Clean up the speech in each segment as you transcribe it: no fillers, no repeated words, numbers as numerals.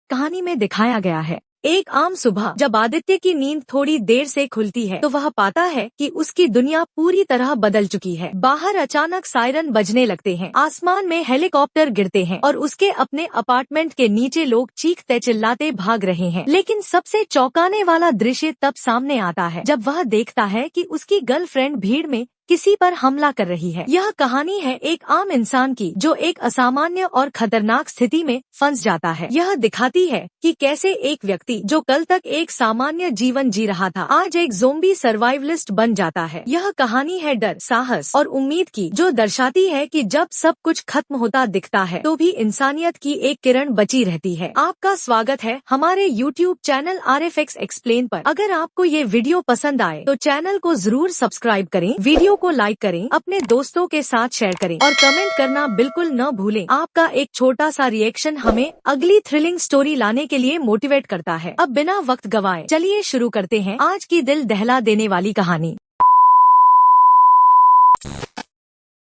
कहानी में दिखाया गया है। एक आम सुबह जब आदित्य की नींद थोड़ी देर से खुलती है तो वह पाता है कि उसकी दुनिया पूरी तरह बदल चुकी है। बाहर अचानक सायरन बजने लगते हैं, आसमान में हेलीकॉप्टर गिरते हैं और उसके अपने अपार्टमेंट के नीचे लोग चीखते चिल्लाते भाग रहे हैं। लेकिन सबसे चौंकाने वाला दृश्य तब सामने आता है जब वह देखता है कि उसकी गर्लफ्रेंड भीड़ में किसी पर हमला कर रही है। यह कहानी है एक आम इंसान की जो एक असामान्य और खतरनाक स्थिति में फंस जाता है। यह दिखाती है कि कैसे एक व्यक्ति जो कल तक एक सामान्य जीवन जी रहा था आज एक ज़ोंबी सर्वाइवलिस्ट बन जाता है। यह कहानी है डर, साहस और उम्मीद की, जो दर्शाती है कि जब सब कुछ खत्म होता दिखता है तो भी इंसानियत की एक किरण बची रहती है। आपका स्वागत है हमारे YouTube चैनल RFX एक्सप्लेन पर। अगर आपको ये वीडियो पसंद आए तो चैनल को जरूर सब्सक्राइब करें, वीडियो को लाइक करें, अपने दोस्तों के साथ शेयर करें और कमेंट करना बिल्कुल न भूलें। आपका एक छोटा सा रिएक्शन हमें अगली थ्रिलिंग स्टोरी लाने के लिए मोटिवेट करता है। अब बिना वक्त गवाए चलिए शुरू करते हैं आज की दिल दहला देने वाली कहानी।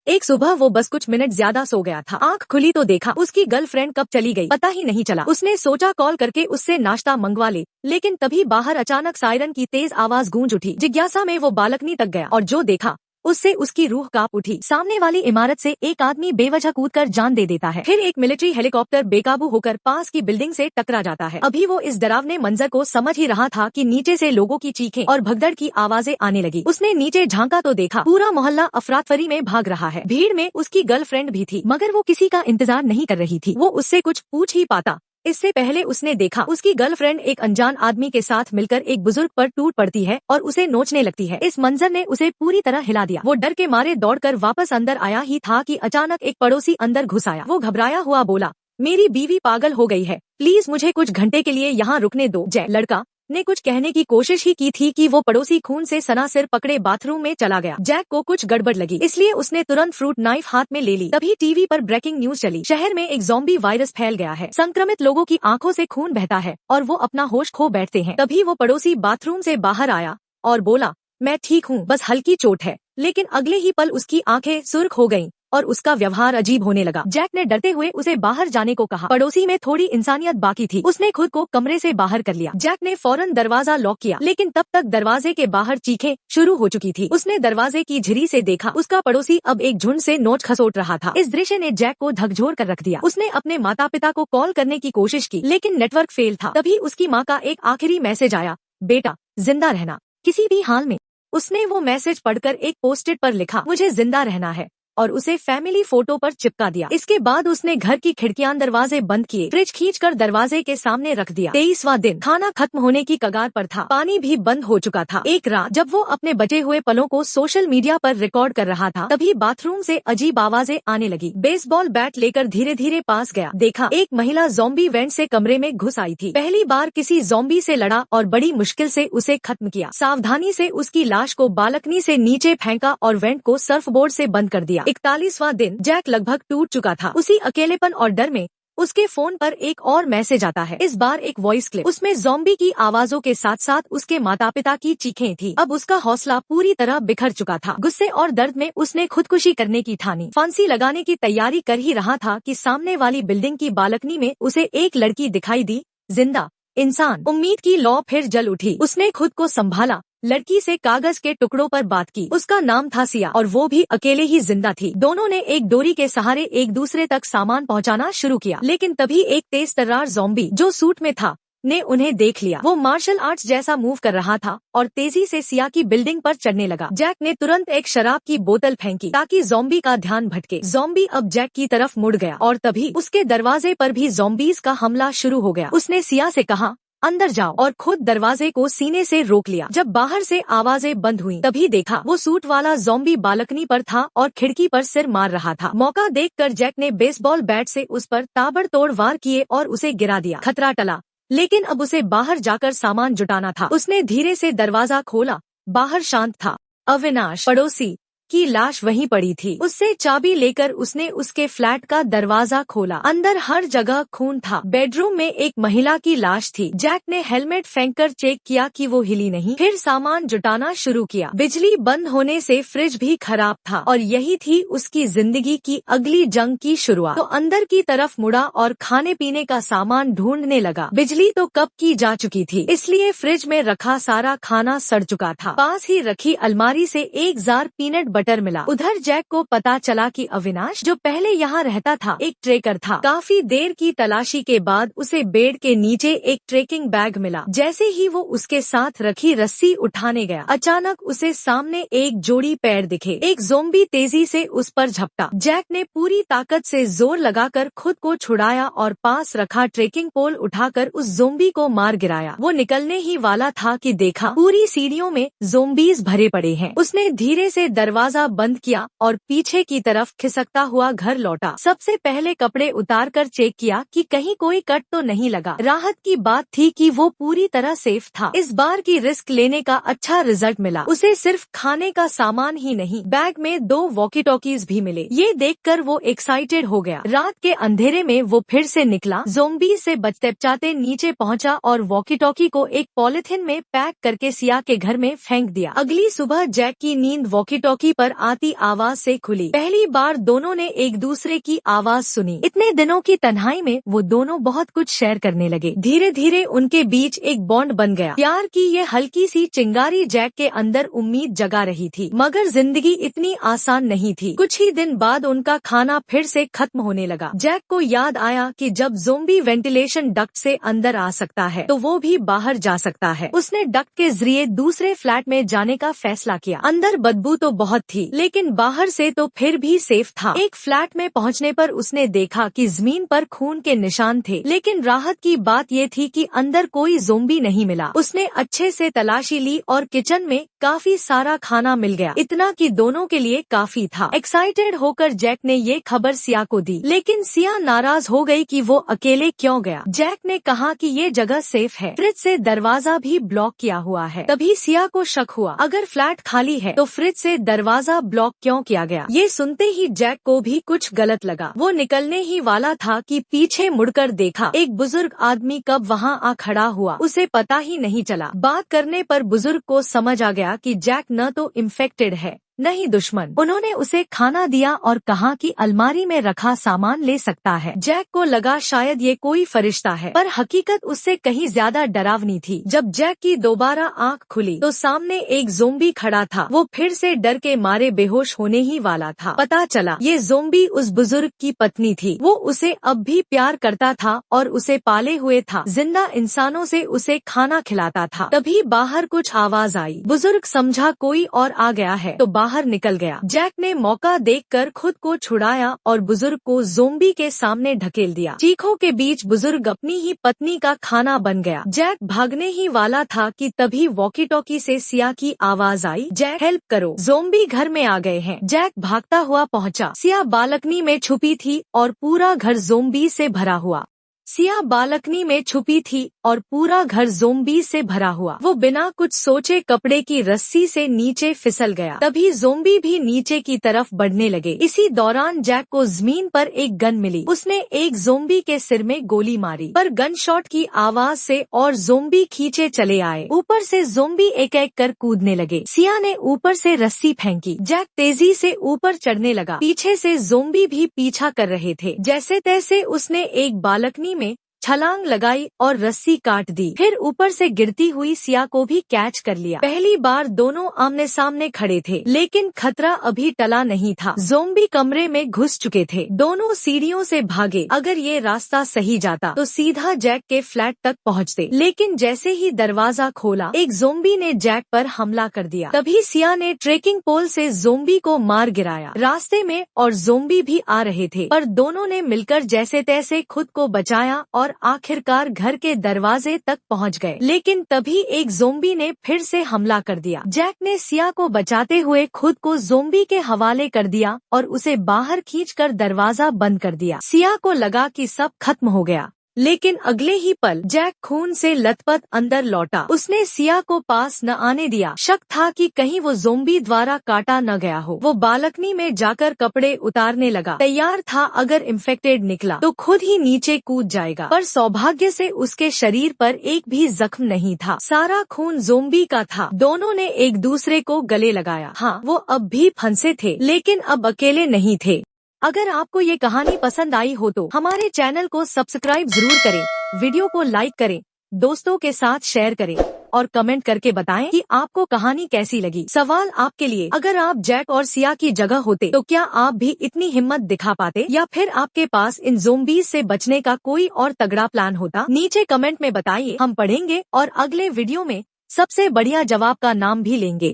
एक सुबह वो बस कुछ मिनट ज्यादा सो गया था। आंख खुली तो देखा उसकी गर्लफ्रेंड कब चली गई पता ही नहीं चला। उसने सोचा कॉल करके उससे नाश्ता मंगवा ले, लेकिन तभी बाहर अचानक सायरन की तेज आवाज गूंज उठी। जिज्ञासा में वो बालकनी तक गया और जो देखा उससे उसकी रूह कांप उठी। सामने वाली इमारत से एक आदमी बेवजह कूदकर जान दे देता है। फिर एक मिलिट्री हेलीकॉप्टर बेकाबू होकर पास की बिल्डिंग से टकरा जाता है। अभी वो इस डरावने मंजर को समझ ही रहा था कि नीचे से लोगों की चीखें और भगदड़ की आवाजें आने लगी। उसने नीचे झांका तो देखा पूरा मोहल्ला अफरातफरी में भाग रहा है। भीड़ में उसकी गर्लफ्रेंड भी थी, मगर वो किसी का इंतजार नहीं कर रही थी। वो उससे कुछ पूछ ही पाता इससे पहले उसने देखा उसकी गर्लफ्रेंड एक अनजान आदमी के साथ मिलकर एक बुजुर्ग पर टूट पड़ती है और उसे नोचने लगती है। इस मंजर ने उसे पूरी तरह हिला दिया। वो डर के मारे दौड़कर वापस अंदर आया ही था कि अचानक एक पड़ोसी अंदर घुस आया। वो घबराया हुआ बोला, मेरी बीवी पागल हो गई है, प्लीज मुझे कुछ घंटे के लिए यहाँ रुकने दो। लड़का ने कुछ कहने की कोशिश ही की थी कि वो पड़ोसी खून से सना सिर पकड़े बाथरूम में चला गया। जैक को कुछ गड़बड़ लगी, इसलिए उसने तुरंत फ्रूट नाइफ हाथ में ले ली। तभी टीवी पर ब्रेकिंग न्यूज चली। शहर में एक ज़ॉम्बी वायरस फैल गया है, संक्रमित लोगों की आंखों से खून बहता है और वो अपना होश खो बैठते हैं। तभी वो पड़ोसी बाथरूम से बाहर आया और बोला, मैं ठीक हूँ, बस हल्की चोट है। लेकिन अगले ही पल उसकी आंखें सुर्ख हो गईं और उसका व्यवहार अजीब होने लगा। जैक ने डरते हुए उसे बाहर जाने को कहा। पड़ोसी में थोड़ी इंसानियत बाकी थी, उसने खुद को कमरे से बाहर कर लिया। जैक ने फौरन दरवाजा लॉक किया, लेकिन तब तक दरवाजे के बाहर चीखें शुरू हो चुकी थी। उसने दरवाजे की झिरी से देखा उसका पड़ोसी अब एक झुंड से नोच खसोट रहा था। इस दृश्य ने जैक को झकझोर कर रख दिया। उसने अपने माता पिता को कॉल करने की कोशिश की, लेकिन नेटवर्क फेल था। तभी उसकी माँ का एक आखिरी मैसेज आया, बेटा जिंदा रहना किसी भी हाल में। उसने वो मैसेज पढ़कर एक पोस्टिट पर लिखा, मुझे जिंदा रहना है, और उसे फैमिली फोटो पर चिपका दिया। इसके बाद उसने घर की खिड़कियां दरवाजे बंद किए, फ्रिज खींचकर दरवाजे के सामने रख दिया। 23वां दिन, खाना खत्म होने की कगार पर था, पानी भी बंद हो चुका था। एक रात जब वो अपने बचे हुए पलों को सोशल मीडिया पर रिकॉर्ड कर रहा था, तभी बाथरूम से अजीब आवाजें आने लगी। बेसबॉल बैट लेकर धीरे धीरे पास गया, देखा एक महिला ज़ॉम्बी वेंट से कमरे में घुस आई थी। पहली बार किसी ज़ॉम्बी से लड़ा और बड़ी मुश्किल से उसे खत्म किया। सावधानी से उसकी लाश को बालकनी से नीचे फेंका और वेंट को सर्फबोर्ड से बंद कर दिया। 41वां दिन, जैक लगभग टूट चुका था। उसी अकेलेपन और डर में उसके फोन पर एक और मैसेज आता है, इस बार एक वॉइस क्लिप। उसमें ज़ॉम्बी की आवाजों के साथ साथ उसके माता पिता की चीखें थी। अब उसका हौसला पूरी तरह बिखर चुका था। गुस्से और दर्द में उसने खुदकुशी करने की ठानी। फांसी लगाने की तैयारी कर ही रहा था कि सामने वाली बिल्डिंग की बालकनी में उसे एक लड़की दिखाई दी, जिंदा इंसान। उम्मीद की लौ फिर जल उठी। उसने खुद को संभाला, लड़की से कागज के टुकड़ों पर बात की। उसका नाम था सिया और वो भी अकेले ही जिंदा थी। दोनों ने एक डोरी के सहारे एक दूसरे तक सामान पहुंचाना शुरू किया, लेकिन तभी एक तेज तर्रार ज़ॉम्बी जो सूट में था ने उन्हें देख लिया। वो मार्शल आर्ट्स जैसा मूव कर रहा था और तेजी से सिया की बिल्डिंग पर चढ़ने लगा। जैक ने तुरंत एक शराब की बोतल फेंकी ताकि ज़ॉम्बी का ध्यान भटके। ज़ॉम्बी अब जैक की तरफ मुड़ गया और तभी उसके दरवाजे पर भी ज़ॉम्बीज का हमला शुरू हो गया। उसने सिया से कहा, अंदर जाओ, और खुद दरवाजे को सीने से रोक लिया। जब बाहर से आवाजें बंद हुई तभी देखा वो सूट वाला ज़ॉम्बी बालकनी पर था और खिड़की पर सिर मार रहा था। मौका देखकर जैक ने बेसबॉल बैट से उस पर ताबड़तोड़ वार किए और उसे गिरा दिया। खतरा टला, लेकिन अब उसे बाहर जाकर सामान जुटाना था। उसने धीरे से दरवाजा खोला, बाहर शांत था। अविनाश, पड़ोसी की लाश वहीं पड़ी थी। उससे चाबी लेकर उसने उसके फ्लैट का दरवाजा खोला। अंदर हर जगह खून था। बेडरूम में एक महिला की लाश थी। जैक ने हेलमेट फेंककर चेक किया कि वो हिली नहीं। फिर सामान जुटाना शुरू किया। बिजली बंद होने से फ्रिज भी खराब था और यही थी उसकी जिंदगी की अगली जंग की शुरुआत। तो अंदर की तरफ मुड़ा और खाने पीने का सामान ढूंढने लगा। बिजली तो कब की जा चुकी थी, इसलिए फ्रिज में रखा सारा खाना सड़ चुका था। पास ही रखी अलमारी से एक जार पीनट बटर मिला। उधर जैक को पता चला कि अविनाश, जो पहले यहाँ रहता था, एक ट्रेकर था। काफी देर की तलाशी के बाद उसे बेड के नीचे एक ट्रेकिंग बैग मिला। जैसे ही वो उसके साथ रखी रस्सी उठाने गया, अचानक उसे सामने एक जोड़ी पैर दिखे। एक ज़ोंबी तेजी से उस पर झपटा। जैक ने पूरी ताकत से जोर लगाकर खुद को छुड़ाया और पास रखा ट्रेकिंग पोल उठाकर उस ज़ोंबी को मार गिराया। वो निकलने ही वाला था कि देखा पूरी सीढ़ियों में ज़ोंबीज भरे पड़े हैं। उसने धीरे से दरवाजा बंद किया और पीछे की तरफ खिसकता हुआ घर लौटा। सबसे पहले कपड़े उतारकर चेक किया कि कहीं कोई कट तो नहीं लगा। राहत की बात थी कि वो पूरी तरह सेफ था। इस बार की रिस्क लेने का अच्छा रिजल्ट मिला। उसे सिर्फ खाने का सामान ही नहीं, बैग में 2 वॉकी टॉकीज भी मिले। ये देखकर वो एक्साइटेड हो गया। रात के अंधेरे में वो फिर से निकला, ज़ोंबी से बचते नीचे पहुंचा और वॉकी टॉकी को एक पॉलिथीन में पैक करके सिया के घर में फेंक दिया। अगली सुबह जैक की नींद वॉकी टॉकी पर आती आवाज से खुली। पहली बार दोनों ने एक दूसरे की आवाज सुनी। इतने दिनों की तन्हाई में वो दोनों बहुत कुछ शेयर करने लगे। धीरे धीरे उनके बीच एक बॉन्ड बन गया। प्यार की ये हल्की सी चिंगारी जैक के अंदर उम्मीद जगा रही थी, मगर जिंदगी इतनी आसान नहीं थी। कुछ ही दिन बाद उनका खाना फिर से खत्म होने लगा। जैक को याद आया कि जब ज़ोंबी वेंटिलेशन डक्ट से अंदर आ सकता है तो वो भी बाहर जा सकता है। उसने डक्ट के जरिए दूसरे फ्लैट में जाने का फैसला किया। अंदर बदबू तो बहुत थी, लेकिन बाहर से तो फिर भी सेफ था। एक फ्लैट में पहुंचने पर उसने देखा कि जमीन पर खून के निशान थे, लेकिन राहत की बात ये थी कि अंदर कोई ज़ोंबी नहीं मिला। उसने अच्छे से तलाशी ली और किचन में काफी सारा खाना मिल गया, इतना कि दोनों के लिए काफी था। एक्साइटेड होकर जैक ने ये खबर सिया को दी, लेकिन सिया नाराज हो गई कि वो अकेले क्यों गया। जैक ने कहा कि ये जगह सेफ है, फ्रिज से दरवाजा भी ब्लॉक किया हुआ है। तभी सिया को शक हुआ, अगर फ्लैट खाली है तो फ्रिज से दरवाजा ब्लॉक क्यों किया गया। ये सुनते ही जैक को भी कुछ गलत लगा। वो निकलने ही वाला था कि पीछे मुड़कर देखा, एक बुजुर्ग आदमी कब वहाँ आ खड़ा हुआ उसे पता ही नहीं चला। बात करने पर बुजुर्ग को समझ आ गया कि जैक न तो इन्फेक्टेड है नहीं दुश्मन। उन्होंने उसे खाना दिया और कहा कि अलमारी में रखा सामान ले सकता है। जैक को लगा शायद ये कोई फरिश्ता है, पर हकीकत उससे कहीं ज्यादा डरावनी थी। जब जैक की दोबारा आंख खुली तो सामने एक ज़ोंबी खड़ा था। वो फिर से डर के मारे बेहोश होने ही वाला था। पता चला ये ज़ोंबी उस बुजुर्ग की पत्नी थी। वो उसे अब भी प्यार करता था और उसे पाले हुए था। जिंदा इंसानों से उसे खाना खिलाता था। तभी बाहर कुछ आवाज आई। बुजुर्ग समझा कोई और आ गया है तो बाहर निकल गया। जैक ने मौका देखकर खुद को छुड़ाया और बुजुर्ग को ज़ोंबी के सामने ढकेल दिया। चीखों के बीच बुजुर्ग अपनी ही पत्नी का खाना बन गया। जैक भागने ही वाला था कि तभी वॉकी टॉकी से सिया की आवाज आई, जैक हेल्प करो, ज़ोंबी घर में आ गए हैं। जैक भागता हुआ पहुंचा। सिया बालकनी में छुपी थी और पूरा घर ज़ोंबी से भरा हुआ। सिया बालकनी में छुपी थी और पूरा घर ज़ोंबी से भरा हुआ। वो बिना कुछ सोचे कपड़े की रस्सी से नीचे फिसल गया। तभी ज़ोंबी भी नीचे की तरफ बढ़ने लगे। इसी दौरान जैक को जमीन पर एक गन मिली। उसने एक ज़ोंबी के सिर में गोली मारी, पर गन शॉट की आवाज से और ज़ोंबी खींचे चले आए। ऊपर से ज़ोंबी एक एक कर कूदने लगे। सिया ने ऊपर से रस्सी फेंकी। जैक तेजी से ऊपर चढ़ने लगा। पीछे से ज़ोंबी भी पीछा कर रहे थे। जैसे तैसे उसने एक बालकनी में छलांग लगाई और रस्सी काट दी। फिर ऊपर से गिरती हुई सिया को भी कैच कर लिया। पहली बार दोनों आमने सामने खड़े थे, लेकिन खतरा अभी टला नहीं था। ज़ोंबी कमरे में घुस चुके थे। दोनों सीढ़ियों से भागे। अगर ये रास्ता सही जाता तो सीधा जैक के फ्लैट तक पहुंचते, लेकिन जैसे ही दरवाजा खोला एक ज़ोंबी ने जैक पर हमला कर दिया। तभी सिया ने ट्रेकिंग पोल से ज़ोंबी को मार गिराया। रास्ते में और ज़ोंबी भी आ रहे थे, पर दोनों ने मिलकर जैसे तैसे खुद को बचाया और आखिरकार घर के दरवाजे तक पहुंच गए। लेकिन तभी एक ज़ोंबी ने फिर से हमला कर दिया। जैक ने सिया को बचाते हुए खुद को ज़ोंबी के हवाले कर दिया और उसे बाहर खींचकर दरवाजा बंद कर दिया। सिया को लगा कि सब खत्म हो गया, लेकिन अगले ही पल जैक खून से लथपथ अंदर लौटा। उसने सिया को पास न आने दिया। शक था कि कहीं वो ज़ोंबी द्वारा काटा न गया हो। वो बालकनी में जाकर कपड़े उतारने लगा, तैयार था अगर इन्फेक्टेड निकला तो खुद ही नीचे कूद जाएगा। पर सौभाग्य से उसके शरीर पर एक भी जख्म नहीं था। सारा खून ज़ोंबी का था। दोनों ने एक दूसरे को गले लगाया। हाँ, वो अब भी फंसे थे, लेकिन अब अकेले नहीं थे। अगर आपको ये कहानी पसंद आई हो तो हमारे चैनल को सब्सक्राइब जरूर करें, वीडियो को लाइक करें, दोस्तों के साथ शेयर करें और कमेंट करके बताएं कि आपको कहानी कैसी लगी। सवाल आपके लिए, अगर आप जैक और सिया की जगह होते तो क्या आप भी इतनी हिम्मत दिखा पाते, या फिर आपके पास इन ज़ोंबीज से बचने का कोई और तगड़ा प्लान होता? नीचे कमेंट में बताइए, हम पढ़ेंगे और अगले वीडियो में सबसे बढ़िया जवाब का नाम भी लेंगे।